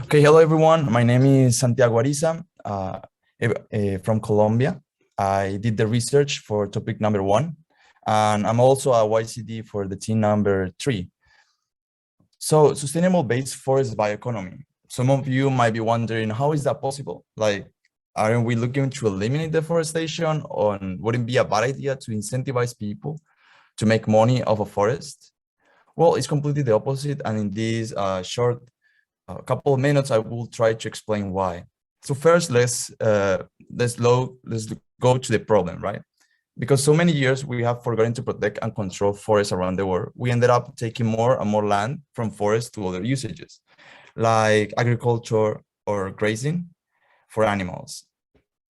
Okay, hello everyone. My name is Santiago Ariza from Colombia. I did the research for topic number 1, and I'm also a YCD for the team number 3. So, sustainable based forest bioeconomy. Some of you might be wondering, how is that possible? Like, aren't we looking to eliminate deforestation, or wouldn't it be a bad idea to incentivize people to make money off a forest? Well, it's completely the opposite, and in this short a couple of minutes, I will try to explain why. So first, let's go to the problem, right? Because so many years we have forgotten to protect and control forests around the world, we ended up taking more and more land from forests to other usages, like agriculture or grazing for animals.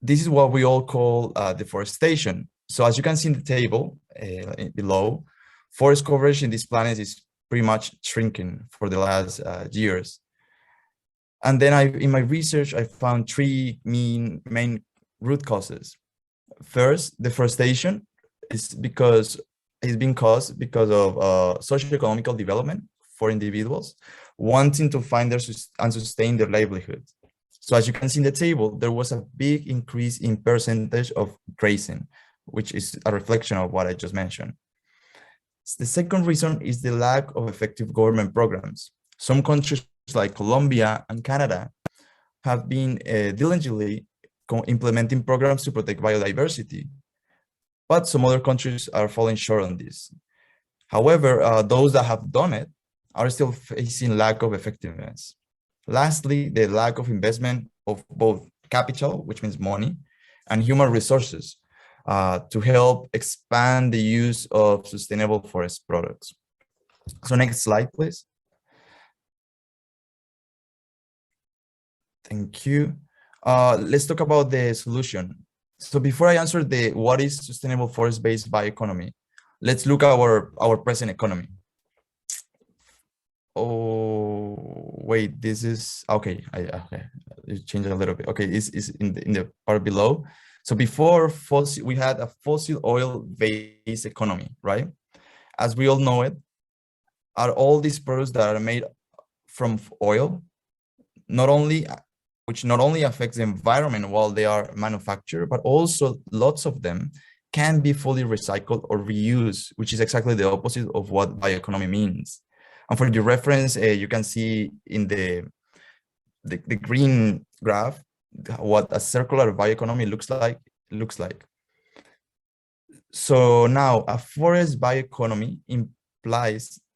This is what we all call deforestation. So as you can see in the table below, forest coverage in this planet is pretty much shrinking for the last years. And then in my research, I found three main root causes. First, deforestation is being caused because of socioeconomical development for individuals wanting to find and sustain their livelihood. So as you can see in the table, there was a big increase in percentage of grazing, which is a reflection of what I just mentioned. The second reason is the lack of effective government programs. Some countries like Colombia and Canada have been diligently implementing programs to protect biodiversity, but some other countries are falling short on this. However, those that have done it are still facing lack of effectiveness. Lastly, the lack of investment of both capital, which means money, and human resources to help expand the use of sustainable forest products. So next slide, please. Thank you. Let's talk about the solution. So before I answer what is sustainable forest-based bioeconomy, let's look at our present economy. Oh, wait, this is, okay, okay, it changed a little bit. Okay, it's in the part below. So before we had a fossil oil-based economy, right? As we all know it, are all these products that are made from oil, which not only affects the environment while they are manufactured, but also lots of them can be fully recycled or reused, which is exactly the opposite of what bioeconomy means. And for your reference, you can see in the green graph what a circular bioeconomy looks like. So now a forest bioeconomy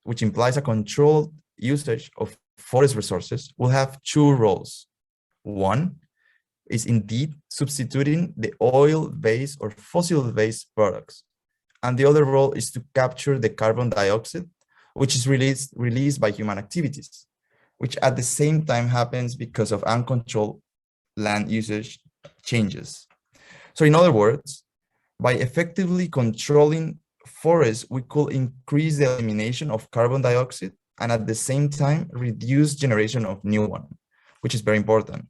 which implies a controlled usage of forest resources, will have two roles. One is indeed substituting the oil-based or fossil-based products. And the other role is to capture the carbon dioxide, which is released by human activities, which at the same time happens because of uncontrolled land usage changes. So in other words, by effectively controlling forests, we could increase the elimination of carbon dioxide and at the same time reduce generation of new one, which is very important,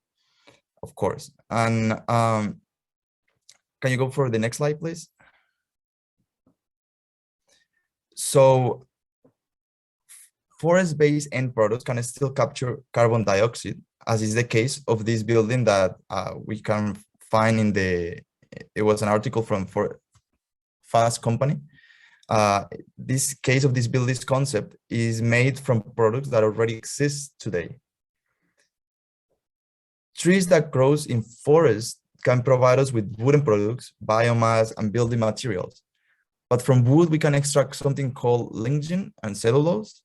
of course. And can you go for the next slide, please? So forest-based end products can still capture carbon dioxide, as is the case of this building that we can find it was an article from Fast Company. This case of this building's concept is made from products that already exist today. Trees that grows in forests can provide us with wooden products, biomass, and building materials. But from wood, we can extract something called lignin and cellulose.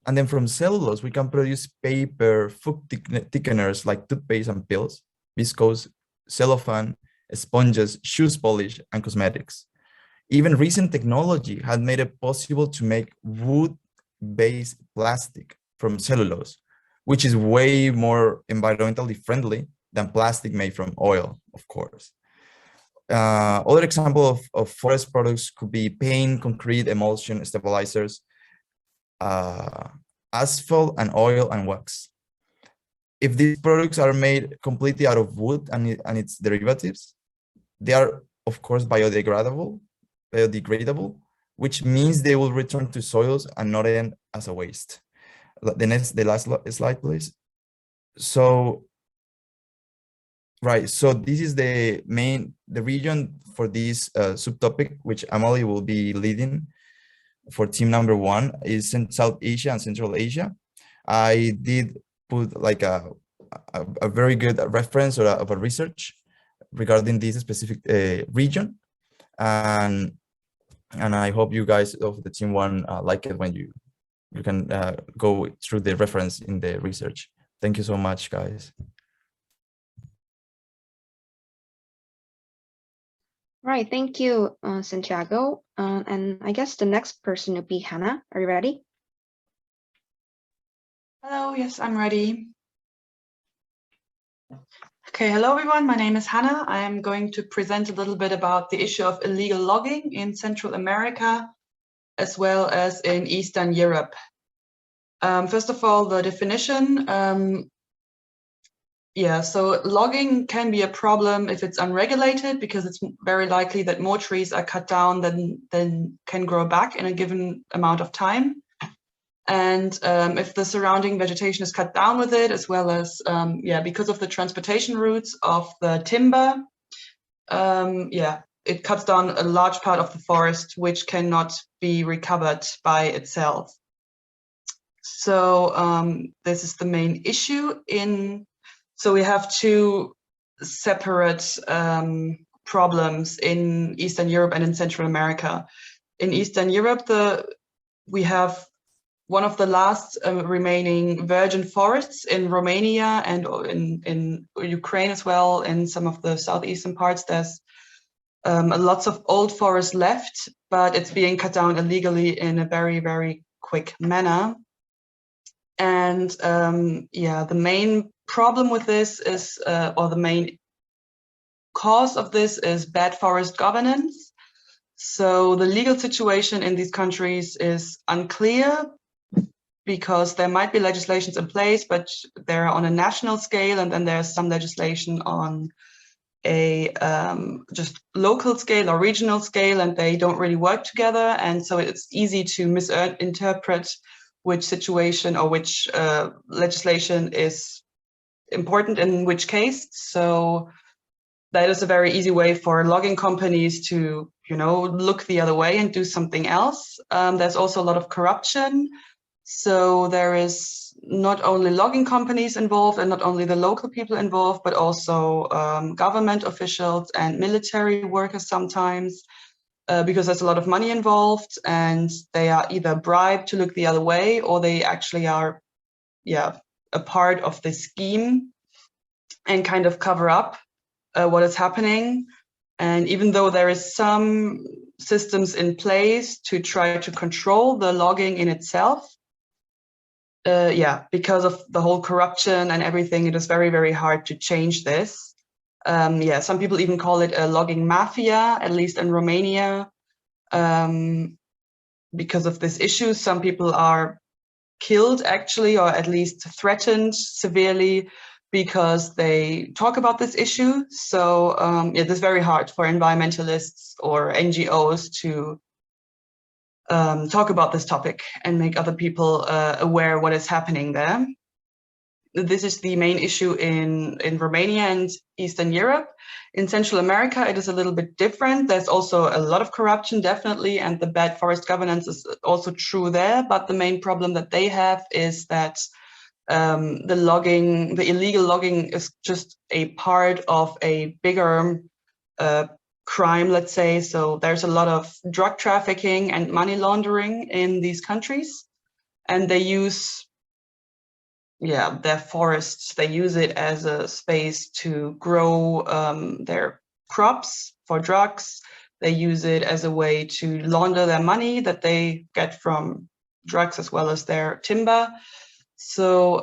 And then from cellulose, we can produce paper, food thickeners like toothpaste and pills, viscose, cellophane, sponges, shoes polish, and cosmetics. Even recent technology had made it possible to make wood-based plastic from cellulose, which is way more environmentally friendly than plastic made from oil, of course. Other example of forest products could be paint, concrete, emulsion, stabilizers, asphalt, and oil and wax. If these products are made completely out of wood and its derivatives, they are, of course, biodegradable, which means they will return to soils and not end as a waste. The last slide, please. So, right, so this is the region for this subtopic, which Amalie will be leading for team number 1 is in South Asia and Central Asia. I did put like a very good reference or of a research regarding this specific region, and I hope you guys of the team 1 like it when you can go through the reference in the research. Thank you so much, guys. Right, thank you, Santiago. And I guess the next person would be Hannah. Are you ready? Hello, yes, I'm ready. Okay, hello everyone, my name is Hannah. I am going to present a little bit about the issue of illegal logging in Central America, as well as in Eastern Europe. First of all, the definition. So logging can be a problem if it's unregulated, because it's very likely that more trees are cut down than can grow back in a given amount of time. And if the surrounding vegetation is cut down with it, as well as, because of the transportation routes of the timber, it cuts down a large part of the forest, which cannot be recovered by itself. So this is the main issue so we have two separate problems in Eastern Europe and in Central America. In Eastern Europe, we have one of the last remaining virgin forests in Romania and in Ukraine as well. In some of the southeastern parts, there's lots of old forest left, but it's being cut down illegally in a very, very quick manner. And the main problem with this is, or the main cause of this is bad forest governance. So the legal situation in these countries is unclear, because there might be legislations in place, but they're on a national scale, and then there's some legislation on a just local scale or regional scale, and they don't really work together. And so it's easy to misinterpret which situation or which legislation is important in which case. So that is a very easy way for logging companies to, look the other way and do something else. There's also a lot of corruption. So there is not only logging companies involved and not only the local people involved, but also government officials and military workers sometimes, because there's a lot of money involved, and they are either bribed to look the other way, or they actually are, a part of the scheme and kind of cover up what is happening. And even though there is some systems in place to try to control the logging in itself, because of the whole corruption and everything, it is very, very hard to change this. Some people even call it a logging mafia, at least in Romania. Because of this issue, some people are killed actually, or at least threatened severely, because they talk about this issue. So it is very hard for environmentalists or NGOs to talk about this topic and make other people aware what is happening there. This is the main issue in Romania and Eastern Europe. In Central America, it is a little bit different. There's also a lot of corruption, definitely, and the bad forest governance is also true there. But the main problem that they have is that the illegal logging is just a part of a bigger crime, let's say. So there's a lot of drug trafficking and money laundering in these countries, and they use their forests. They use it as a space to grow their crops for drugs. They use it as a way to launder their money that they get from drugs, as well as their timber. So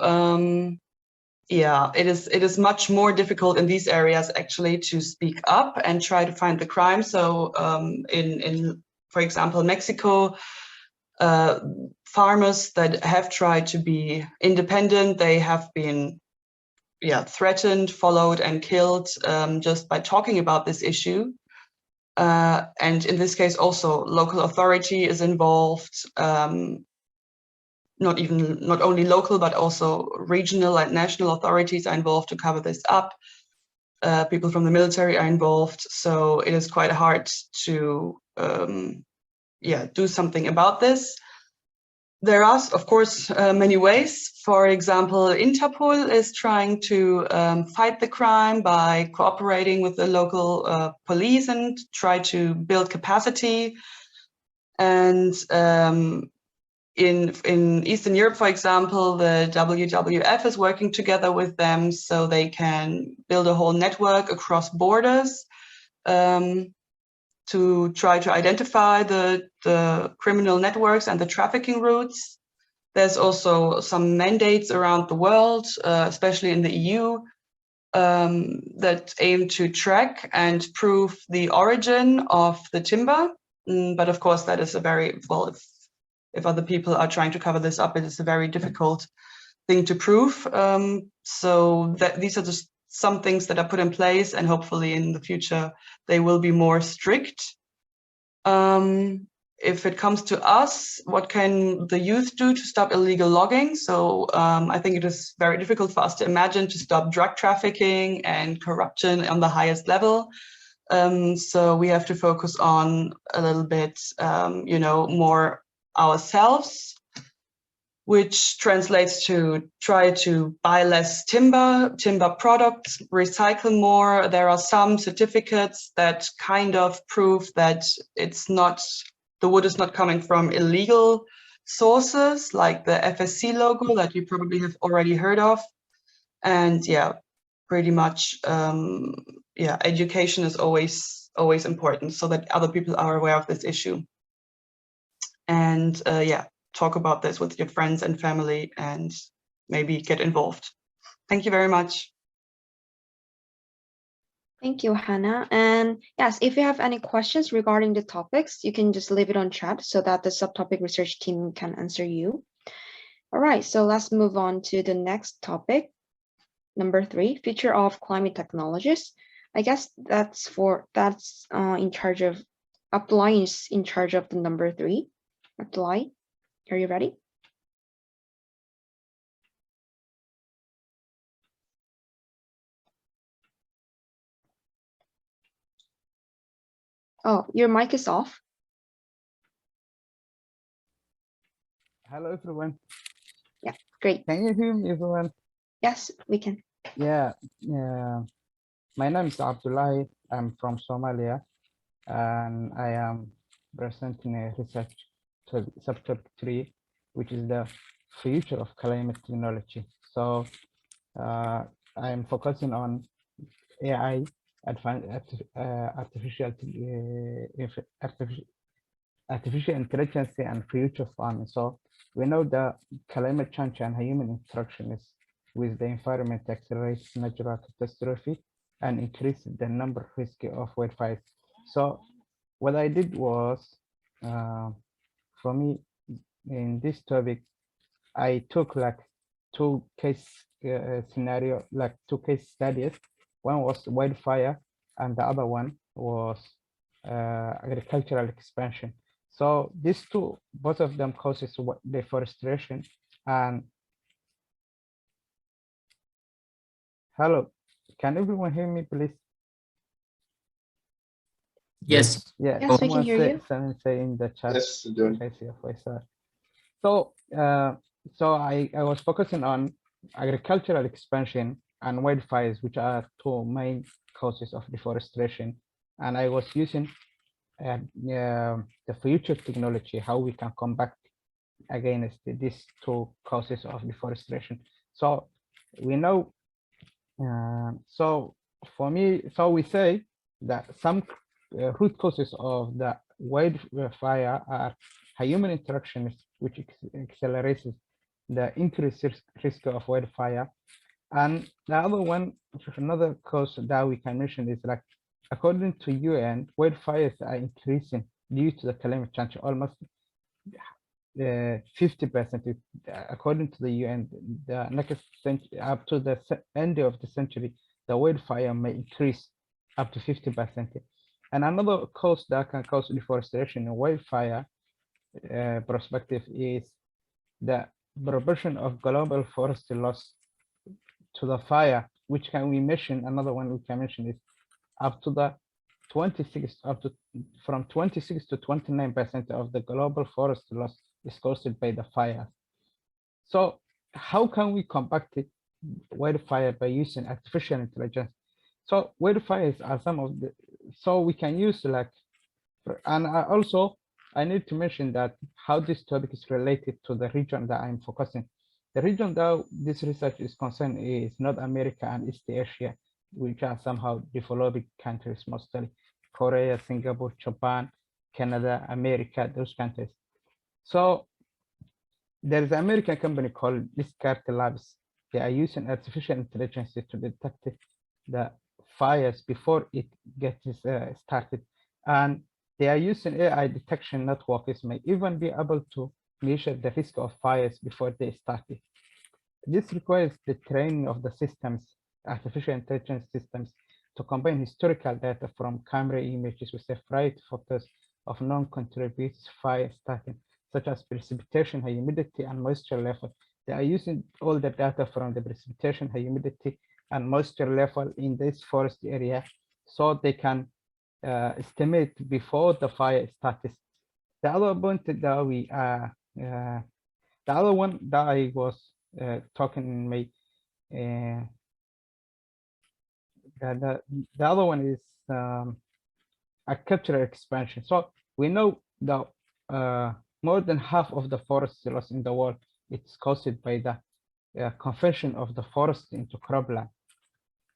it is much more difficult in these areas actually to speak up and try to find the crime. So in for example, Mexico, farmers that have tried to be independent, they have been threatened, followed, and killed just by talking about this issue. And in this case also local authority is involved. not only local, but also regional and national authorities are involved to cover this up. People from the military are involved, so it is quite hard to do something about this. There are, of course, many ways. For example, Interpol is trying to fight the crime by cooperating with the local police and try to build capacity. And in Eastern Europe, for example, the WWF is working together with them so they can build a whole network across borders to try to identify the criminal networks and the trafficking routes. There's also some mandates around the world, especially in the EU, that aim to track and prove the origin of the timber. But of course, that is a very, well, if other people are trying to cover this up, it is a very difficult thing to prove. So these are just some things that are put in place, and hopefully in the future they will be more strict. If it comes to us, what can the youth do to stop illegal logging? So I think it is very difficult for us to imagine to stop drug trafficking and corruption on the highest level. So we have to focus on a little bit, more ourselves, which translates to try to buy less timber products, recycle more. There are some certificates that kind of prove that the wood is not coming from illegal sources, like the FSC logo that you probably have already heard of. And yeah, pretty much, education is always important so that other people are aware of this issue. And talk about this with your friends and family and maybe get involved. Thank you very much. Thank you, Hannah. And yes, if you have any questions regarding the topics, you can just leave it on chat so that the subtopic research team can answer you. All right, so let's move on to the next topic. Number 3, future of climate technologies. I guess that's in charge of Abdullah is in charge of the number 3. Abdullah, are you ready? Oh, your mic is off. Hello, everyone. Yeah, great. Can you hear me, everyone? Yes, we can. Yeah. My name is Abdullah. I'm from Somalia, and I am presenting a research to subtopic 3, which is the future of climate technology. So I'm focusing on AI, artificial intelligence and future farming. So we know that climate change and human interaction is with the environment accelerates natural catastrophe and increase the number risk of wildfires. So what I did was, for me, in this topic, I took like 2 case scenario, like 2 case studies. One was wildfire and the other one was agricultural expansion. So these two, both of them causes deforestation. And hello, can everyone hear me, please? Yes. Yeah, Yes, we can hear you. Someone say in the chat. Yes, John. I see your voice. So I was focusing on agricultural expansion and wildfires, which are 2 main causes of deforestation. And I was using the future technology, how we can combat against these 2 causes of deforestation. So we know, so for me, so we say that some root causes of the wildfire are human interactions, which accelerates the increased risk of wildfire. And the other one, another cause that we can mention is like, according to UN, wildfires are increasing due to the climate change, almost 50%. According to the UN, the next century, up to the end of the century, the wildfire may increase up to 50%. And another cause that can cause deforestation in wildfire perspective is the proportion of global forest loss to the fire, which can we mention, another one we can mention is up to the 26, from 26 to 29% of the global forest loss is caused by the fire. So how can we combat it, wildfire, by using artificial intelligence? So wildfires are some of the, so we can use like, and I need to mention that how this topic is related to the region that I'm focusing. The region that this research is concerned is North America and East Asia, which are somehow developing countries, mostly Korea, Singapore, Japan, Canada, America, those countries. So there is an American company called GYCC Labs. They are using artificial intelligence to detect the fires before it gets started. And they are using AI detection networks may even be able to measure the risk of fires before they started. This requires the training of the systems, artificial intelligence systems, to combine historical data from camera images with variety photos of non-contributed fire starting, such as precipitation, humidity, and moisture level. They are using all the data from the precipitation, humidity, and moisture level in this forest area, so they can estimate before the fire starts. The other point that we the other one that I was talking in my the other one is a cultural expansion. So we know that more than half of the forest loss in the world it's caused by the conversion of the forest into cropland,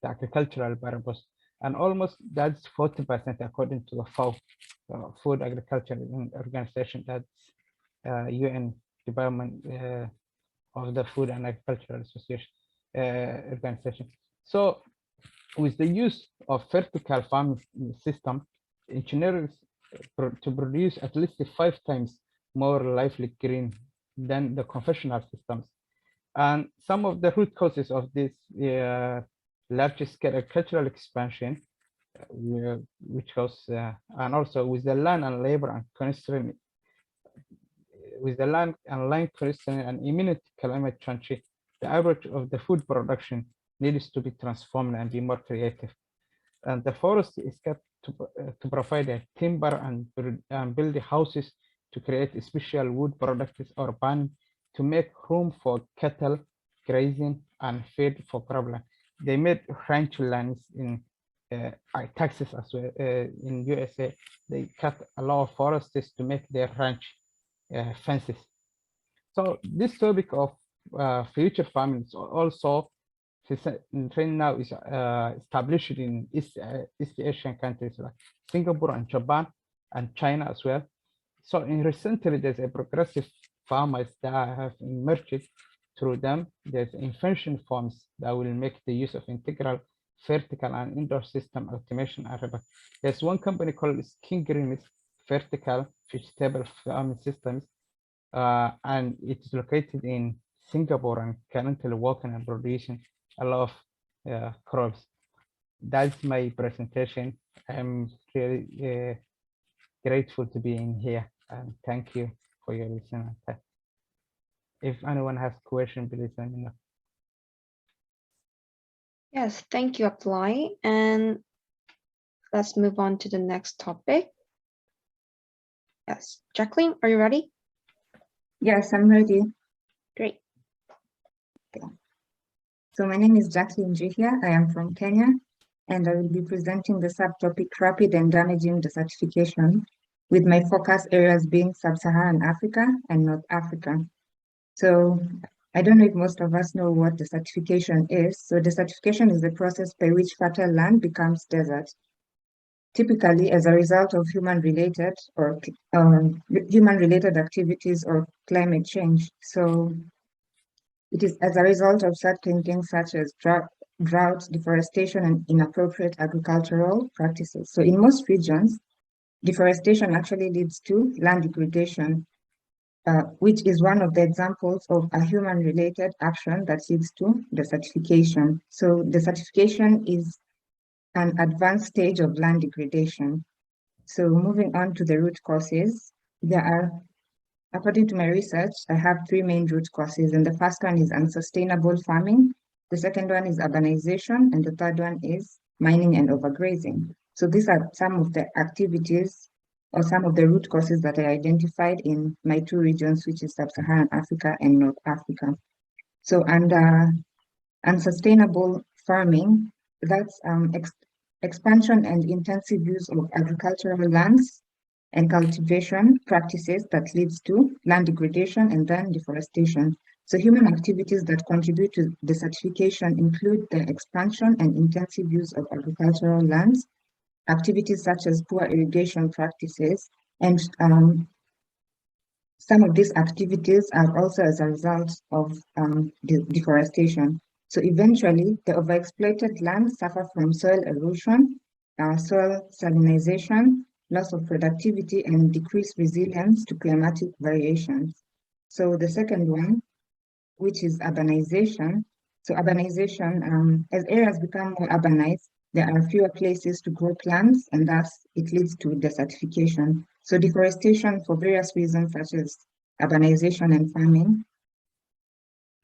the agricultural purpose, and almost that's 40% according to the FAO, Food Agriculture Organization, that's UN Department of the Food and Agricultural Association organization. So with the use of vertical farming system, engineers to produce at least 5 times more lively green than the conventional systems. And some of the root causes of this large-scale agricultural expansion, which was, and also with the land and labor and constraint, with the land and land constraint and imminent climate change, the average of the food production needs to be transformed and be more creative. And the forest is kept to provide a timber and build houses to create special wood products or pan to make room for cattle grazing and feed for cropland. They made ranch lands in Texas as well. In USA, they cut a lot of forests to make their ranch fences. So this topic of future farming is also trend now is established in East Asian countries like Singapore and Japan and China as well. So in recently, there's a progressive farmers that have emerged through them. There's invention forms that will make the use of integral vertical and indoor system automation available. There's one company called Skin Green's vertical vegetable farming systems, and it's located in Singapore and currently working and producing a lot of crops. That's my presentation. I'm really grateful to be in here, and thank you for your listening. If anyone has questions, please let me know. Yes, thank you, Abdullahi. And let's move on to the next topic. Yes, Jacqueline, are you ready? Yes, I'm ready. Great. Okay. So my name is Jacqueline Jihia. I am from Kenya, and I will be presenting the subtopic Rapid and Damaging Desertification, with my focus areas being Sub-Saharan Africa and North Africa. So I don't know if most of us know what desertification is. So desertification is the process by which fertile land becomes desert, typically as a result of human-related activities or climate change. So it is as a result of certain things such as drought, deforestation, and inappropriate agricultural practices. So in most regions, deforestation actually leads to land degradation, which is one of the examples of a human-related action that leads to desertification. So desertification is an advanced stage of land degradation. So moving on to the root causes, there are According to my research, I have three main root causes, and the first one is unsustainable farming. The second one is urbanization, and the third one is mining and overgrazing. So these are some of the activities or some of the root causes that I identified in my two regions, which is Sub-Saharan Africa and North Africa. So under unsustainable farming, that's expansion and intensive use of agricultural lands and cultivation practices that leads to land degradation and then deforestation. So human activities that contribute to desertification include the expansion and intensive use of agricultural lands, activities such as poor irrigation practices, and some of these activities are also as a result of deforestation. So eventually, the overexploited lands suffer from soil erosion, soil salinization, loss of productivity, and decreased resilience to climatic variations. So the second one, which is urbanization. So urbanization, as areas become more urbanized, there are fewer places to grow plants, and thus it leads to desertification. So deforestation for various reasons, such as urbanization and farming.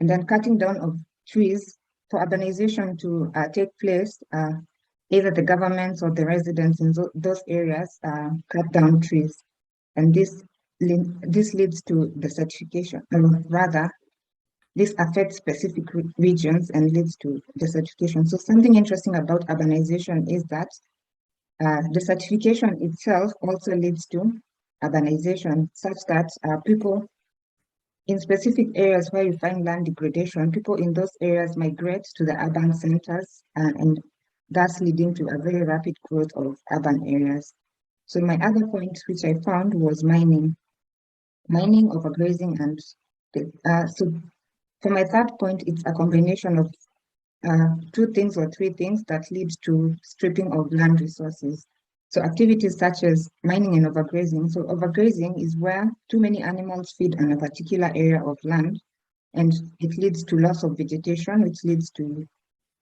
And then cutting down of trees. For urbanization to take place, either the governments or the residents in those areas cut down trees. And this leads to desertification, or rather, this affects specific regions and leads to desertification. So something interesting about urbanization is that desertification itself also leads to urbanization, such that people in specific areas where you find land degradation, people in those areas migrate to the urban centers and thus leading to a very rapid growth of urban areas. So my other point, which I found, was mining, overgrazing, and so for my third point, it's a combination of two things or three things that lead to stripping of land resources. So activities such as mining and overgrazing. So overgrazing is where too many animals feed on a particular area of land, and it leads to loss of vegetation, which leads to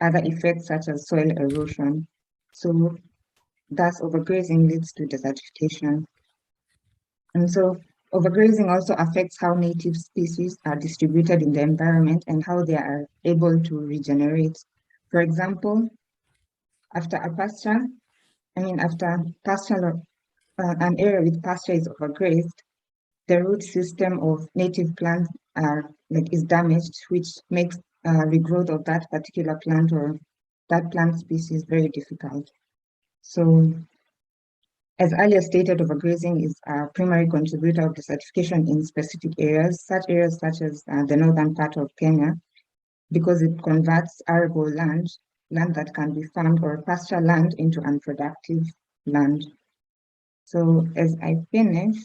other effects such as soil erosion. So thus overgrazing leads to desertification. And so overgrazing also affects how native species are distributed in the environment and how they are able to regenerate. For example, after an area with pasture is overgrazed, the root system of native plants is damaged, which makes regrowth of that particular plant or that plant species very difficult. So, as earlier stated, overgrazing is a primary contributor of desertification in specific areas such as the northern part of Kenya, because it converts arable land that can be farmed, or pasture land, into unproductive land. So as I finish,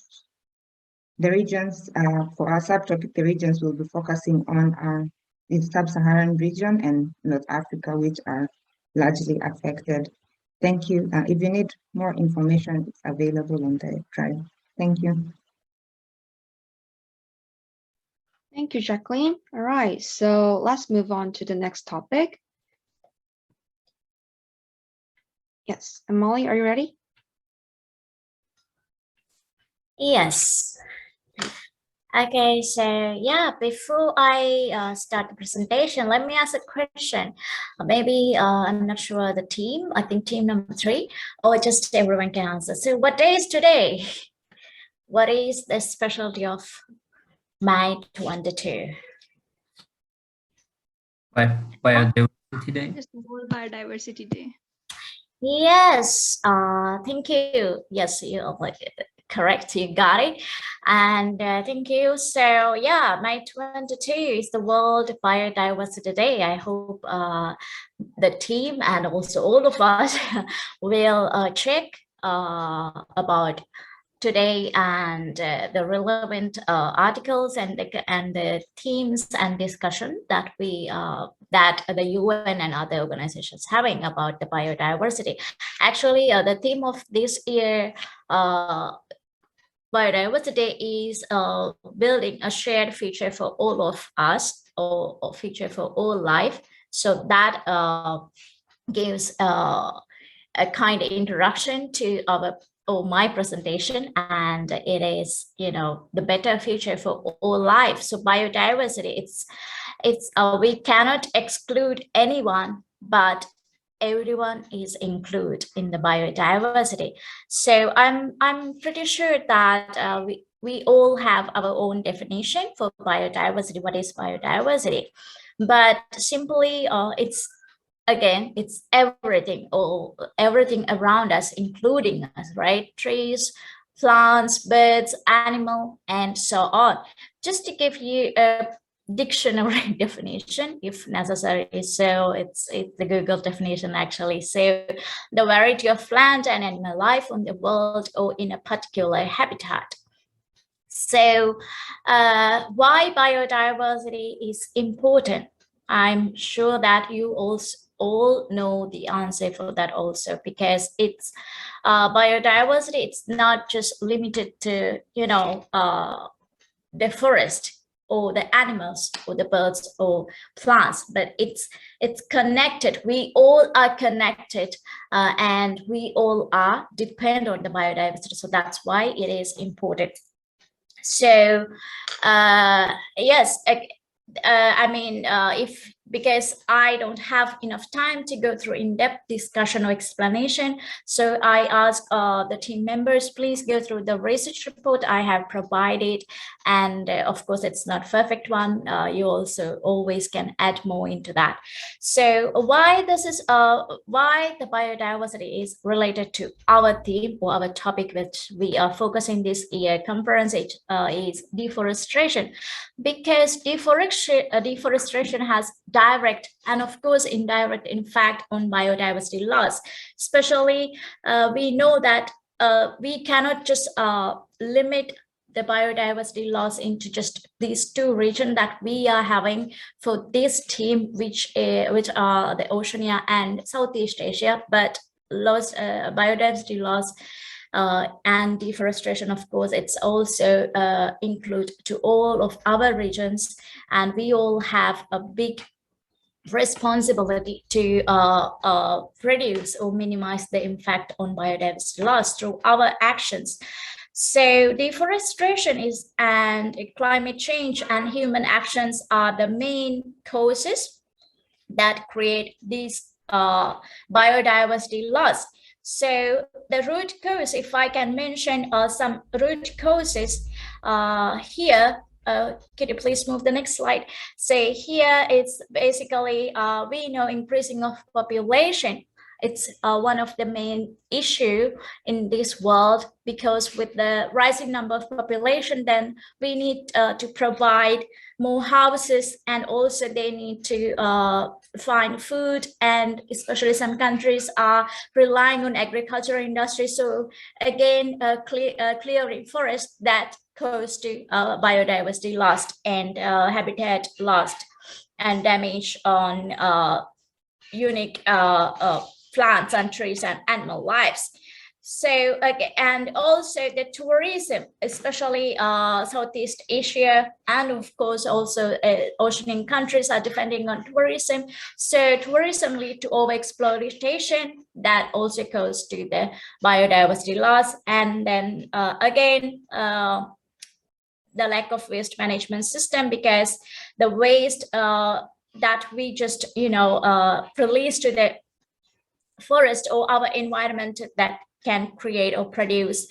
the regions for our subtopic, the regions we'll be focusing on the Sub-Saharan region and North Africa, which are largely affected. Thank you. If you need more information, it's available on the drive. Thank you. Thank you, Jacqueline. All right, so let's move on to the next topic. Yes, and Molly, are you ready? Yes. Okay, so yeah, before I start the presentation, let me ask a question. Maybe I'm not sure the team, I think team number 3, or just everyone can answer. So what day is today? What is the specialty of May 22? Biodiversity Day. It's the World Biodiversity Day. Yes, thank you. Yes, you correct, you got it. And thank you. So yeah, May 22 is the World Biodiversity Day. I hope the team and also all of us will check about today and the relevant articles and the themes and discussion that that the UN and other organizations having about the biodiversity. Actually, the theme of this year Biodiversity Day is building a shared future for all of us, or future for all life. So that gives a kind of introduction to our or my presentation, and it is, the better future for all life. So biodiversity, we cannot exclude anyone, but everyone is included in the biodiversity. So I'm pretty sure that we all have our own definition for biodiversity. What is biodiversity? But simply, it's everything, or everything around us, including us, right? Trees, plants, birds, animal, and so on. Just to give you a dictionary definition if necessary. So it's the Google definition actually. So the variety of plant and animal life on the world or in a particular habitat. So why biodiversity is important? I'm sure that you also all know the answer for that also, because it's biodiversity. It's not just limited to the forest or the animals or the birds or plants, but it's connected. We all are connected, and we all are dependent on the biodiversity. So that's why it is important. So yes, because I don't have enough time to go through in-depth discussion or explanation, so I ask the team members, please go through the research report I have provided. And of course, it's not a perfect one. You also always can add more into that. So why why the biodiversity is related to our theme or our topic, which we are focusing this year conference, is deforestation. Because deforestation has direct and of course indirect impact on biodiversity loss. Especially, we know that we cannot just limit the biodiversity loss into just these two regions that we are having for this team, which are the Oceania and Southeast Asia, but biodiversity loss and deforestation, of course, it's also include to all of our regions, and we all have a big responsibility to reduce or minimize the impact on biodiversity loss through our actions. So deforestation and climate change and human actions are the main causes that create these biodiversity loss. So the root cause, if I can mention some root causes here, could you please move the next slide? So here it's basically, we know increasing of population. It's one of the main issue in this world, because with the rising number of population, then we need to provide more houses, and also they need to find food, and especially some countries are relying on agricultural industry. So again, clearing forest that cause to biodiversity lost and habitat lost and damage on unique plants and trees and animal lives. So and also the tourism, especially Southeast Asia, and of course also oceanian countries are depending on tourism. So tourism lead to overexploitation, that also goes to the biodiversity loss. And then again, the lack of waste management system, because the waste that we just release to the forest or our environment, that can create or produce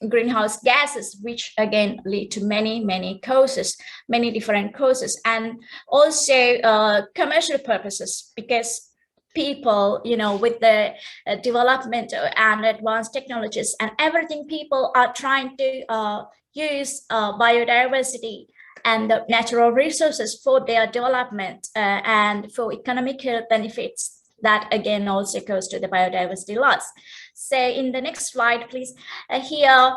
greenhouse gases, which again lead to many causes, many different causes. And also commercial purposes, because people, with the development and advanced technologies and everything, people are trying to use biodiversity and the natural resources for their development and for economical benefits. That again also goes to the biodiversity loss. So in the next slide, please. Here,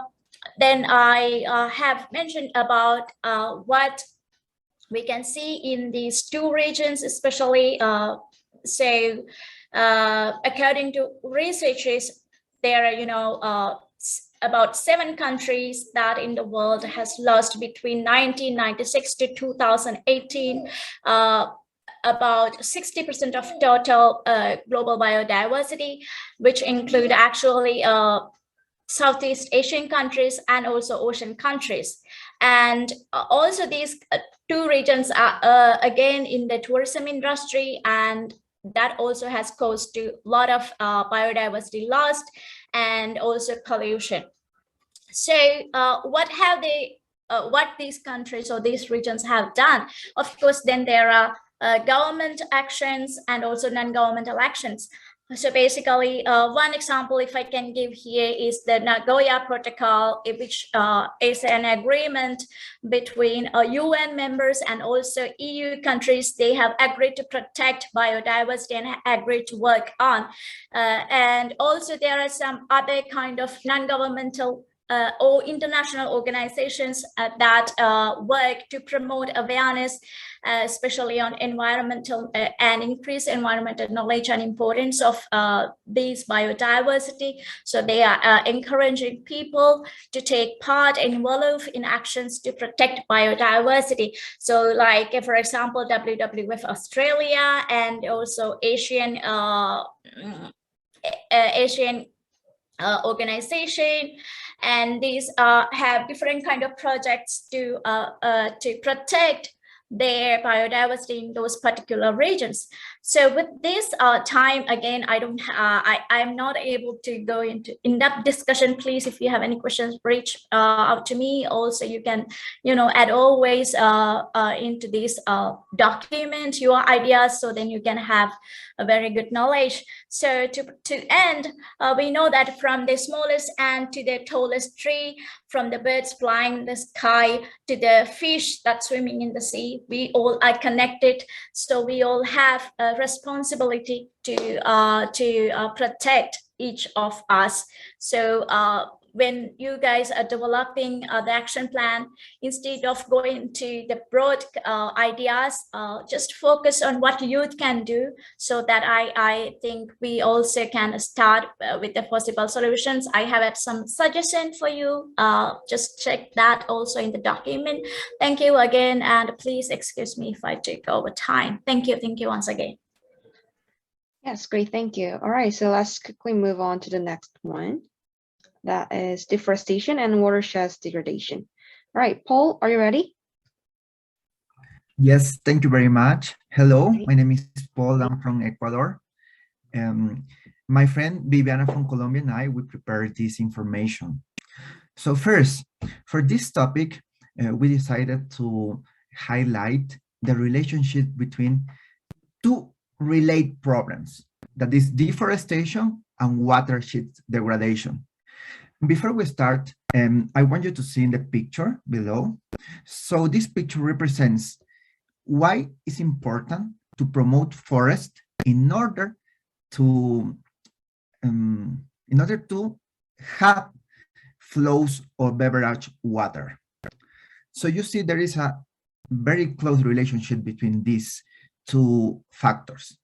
then I have mentioned about what we can see in these two regions, especially. So according to researchers, there are about 7 countries that in the world has lost between 1996 to 2018 about 60% of total global biodiversity, which include actually Southeast Asian countries and also ocean countries. And also these two regions are again in the tourism industry, and that also has caused a lot of biodiversity loss and also pollution. So what these countries or these regions have done? Of course, then there are government actions and also non-governmental actions. So basically, one example, if I can give here, is the Nagoya Protocol, which is an agreement between UN members and also EU countries. They have agreed to protect biodiversity and agreed to work on. And also there are some other kind of non-governmental or international organizations that work to promote awareness, especially on environmental and increase environmental knowledge and importance of these biodiversity. So they are encouraging people to take part and involve in actions to protect biodiversity. So like, for example, WWF Australia and also Asian organization, and these have different kind of projects to protect their biodiversity in those particular regions. So with this time, again, I'm not able to go into in-depth discussion. Please, if you have any questions, reach out to me. Also, you can, add always into this document your ideas, so then you can have a very good knowledge. So to end, we know that from the smallest ant to the tallest tree, from the birds flying in the sky to the fish that's swimming in the sea, we all are connected. So we all have a responsibility to protect each of us. So when you guys are developing the action plan, instead of going to the broad ideas, just focus on what youth can do, so that I think we also can start with the possible solutions. I have some suggestion for you. Just check that also in the document. Thank you again, and please excuse me if I take over time. Thank you once again. Yes, great, thank you. All right, so let's quickly move on to the next one. That is deforestation and watershed degradation. All right, Paul, are you ready? Yes, thank you very much. Hello, my name is Paul. I'm from Ecuador. My friend Viviana from Colombia and I, we prepared this information. So first, for this topic, we decided to highlight the relationship between two related problems, that is deforestation and watershed degradation. Before we start, I want you to see in the picture below. So this picture represents why it's important to promote forest in order to have flows of beverage water. So you see there is a very close relationship between these two factors.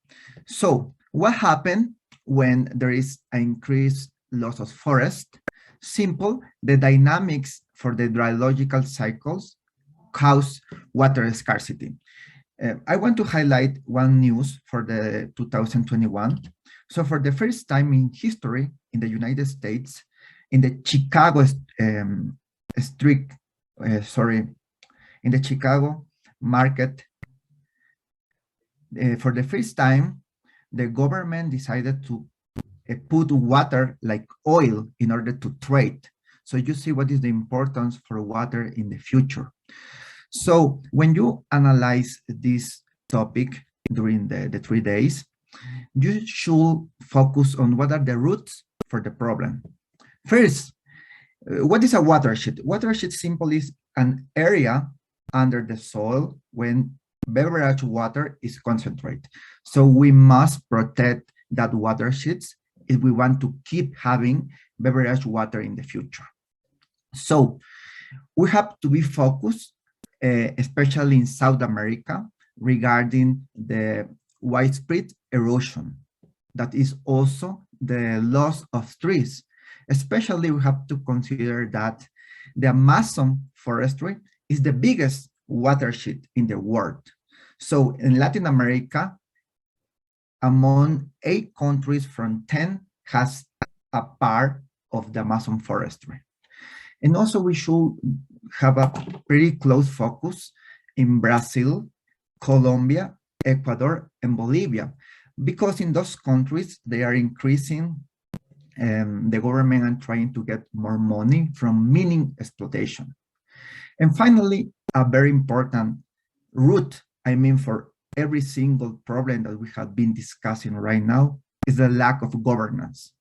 So what happens when there is an increased loss of forest? Simple, the dynamics for the hydrological cycles cause water scarcity. I want to highlight one news for the 2021. So for the first time in history in the United States, in the Chicago in the Chicago market, for the first time, the government decided to put water like oil in order to trade. So you see what is the importance for water in the future. So when you analyze this topic during the 3 days, you should focus on what are the roots for the problem. First, what is a watershed? Watershed simply is an area under the soil when beverage water is concentrated. So we must protect that watersheds if we want to keep having beverage water in the future. So we have to be focused, especially in South America, regarding the widespread erosion. That is also the loss of trees. Especially we have to consider that the Amazon forestry is the biggest watershed in the world. So in Latin America, among 8 countries from 10 has a part of the Amazon forestry. And also we should have a pretty close focus in Brazil, Colombia, Ecuador, and Bolivia, because in those countries, they are increasing the government and trying to get more money from mining exploitation. And finally, a very important root, I mean, for every single problem that we have been discussing right now is the lack of governance.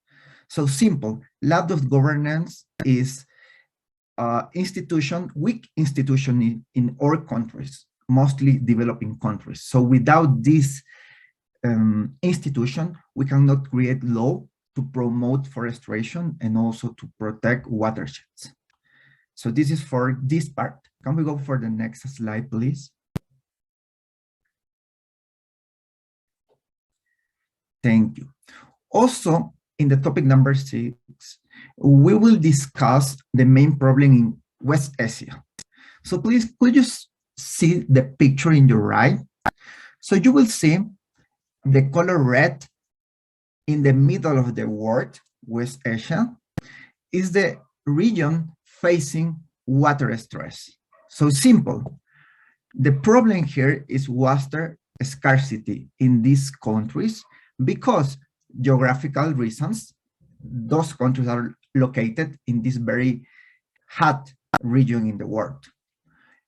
So simple, lack of governance is weak institution in all countries, mostly developing countries. So without this institution, we cannot create law to promote forestation and also to protect watersheds. So this is for this part. Can we go for the next slide, please? Thank you. Also, in the topic number 6, we will discuss the main problem in West Asia. So please, could you see the picture in your right? So you will see the color red in the middle of the world, West Asia, is the region facing water stress. So simple. The problem here is water scarcity in these countries because geographical reasons, those countries are located in this very hot region in the world.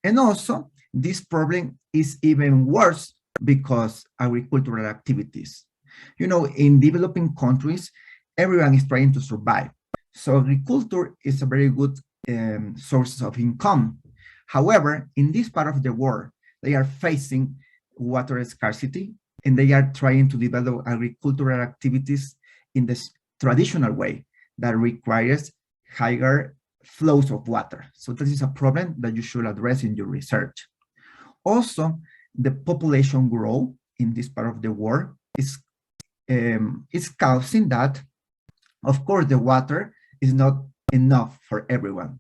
And also, this problem is even worse because agricultural activities. You know, in developing countries, everyone is trying to survive. So agriculture is a very good source of income. However, in this part of the world, they are facing water scarcity and they are trying to develop agricultural activities in the traditional way that requires higher flows of water. So this is a problem that you should address in your research. Also, the population growth in this part of the world is causing that, of course, the water is not enough for everyone.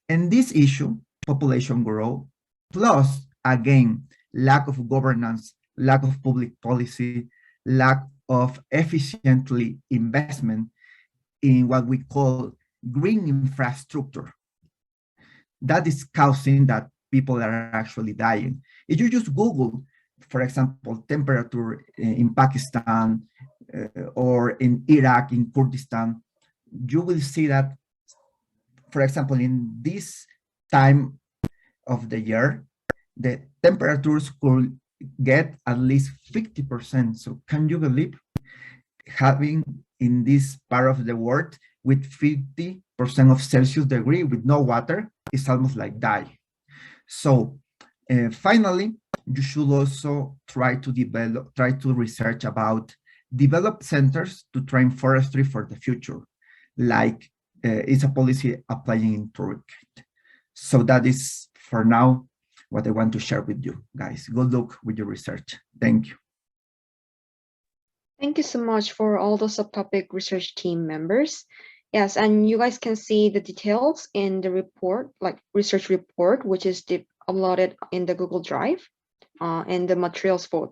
And this issue, population growth, plus, again, lack of governance, lack of public policy, lack of efficiently investment in what we call green infrastructure, that is causing that people are actually dying. If you just Google, for example, temperature in Pakistan or in Iraq, in Kurdistan, you will see that, for example, in this time of the year, the temperatures could get at least 50%. So can you believe having in this part of the world with 50% of Celsius degree with no water is almost like die. So finally, you should also try to research about develop centers to train forestry for the future, like it's a policy applying in Turkey. So that is for now what I want to share with you guys. Good luck with your research. Thank you. Thank you so much for all the subtopic research team members. Yes, and you guys can see the details in the report, like research report, which is uploaded in the Google Drive, and the materials for